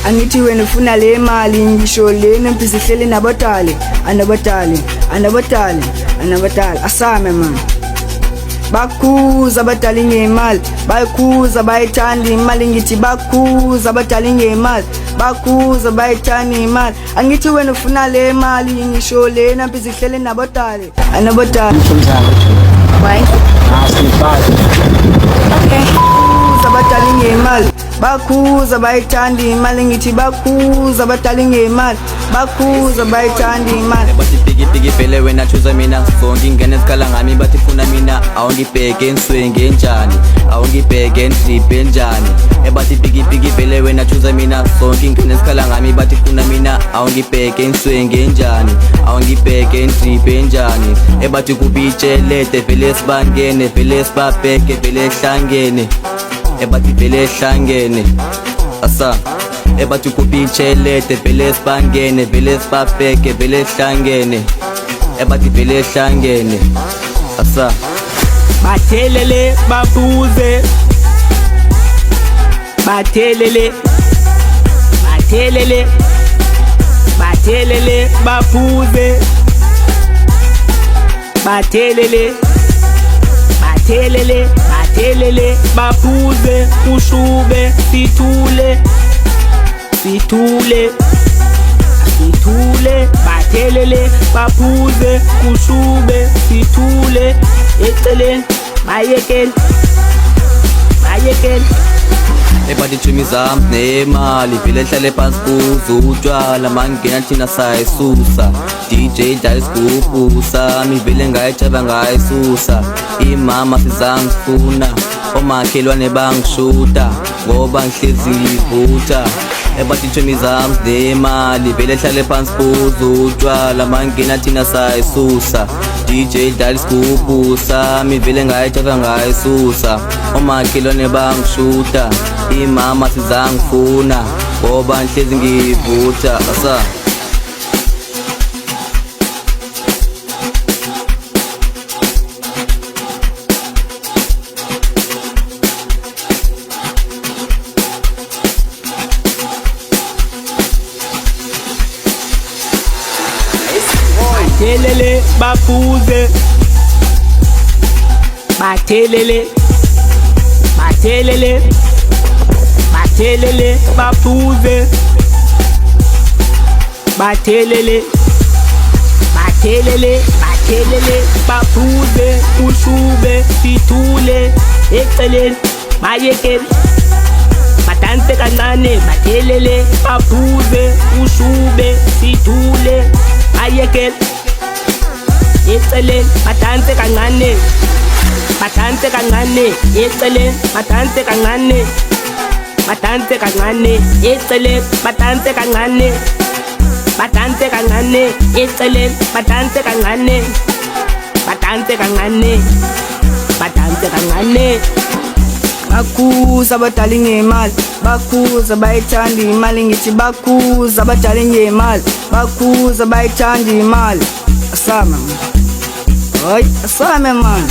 angithi wena ufuna le mali ngisho lena mphisihlele nabatali asame man. Bakhuza abadala ngemali, bakhuza bayithanda imali ngithi bakhuza abadala ngemali, bakhuza bayithanda imali. Angithi wena ufuna le mali ngisho lena mphisihlele nabatali why okay abadala ngemali, bakhuza bayithanda imali ngithi bakhuza abadala ngemali, bakhuza bayithanda imali. Bathi piki vele wena choose mina sonke ingane esikhala ngami bathi funa mina awungibheke nswenge njani awungibheke ndripe njani. Bathi piki vele wena choose mina sonke ingane esikhala ngami bathi funa mina awungibheke nswenge njani awungibheke ndripe njani. Bathi kubitshelete vele sibangene vele sibabheke vele hlangene bathi vele hlangene asa. Bathi kubitshelete vele sibangene vele sibabheke vele hlangene bathi vele hlangene asa. Bathelele babuze bathelele babuze bathelele babuze ushube sithule bathelele babuze kushube sithule eceleni bayekele. Bathi thumi zami nemali vele hlale phansi kuzo utshwala mangena thina sayisusa DJ dlala isigubhu sami vele ngayijaba ngayisusa. Imama sizangifuna omakhelwane bangishuta ngoba ngihlezi ngivutha. Bathi thumi zami nemali vele hlale phansi kuzo utshwala mangena thina sayisusa DJ dlala isigubhu sami vele ngayijaba ngayisusa omakhelwane bangishuta. Imama sizangifuna ngoba ngihlezi ngivutha asa. Bathelele babuze bathelele babuze bathelele babuze ushube sithule eceleni bayekele. Badanse kancane bathelele babuze ushube sithule bayekele eceleni badanse kancane eceleni badanse kancane eceleni badanse kancane eceleni badanse kancane. Bakhuza abadala ngemali, bakhuza bayithanda imali ngithi bakhuza abadala ngemali, bakhuza bayithanda imali asame man. Asame man.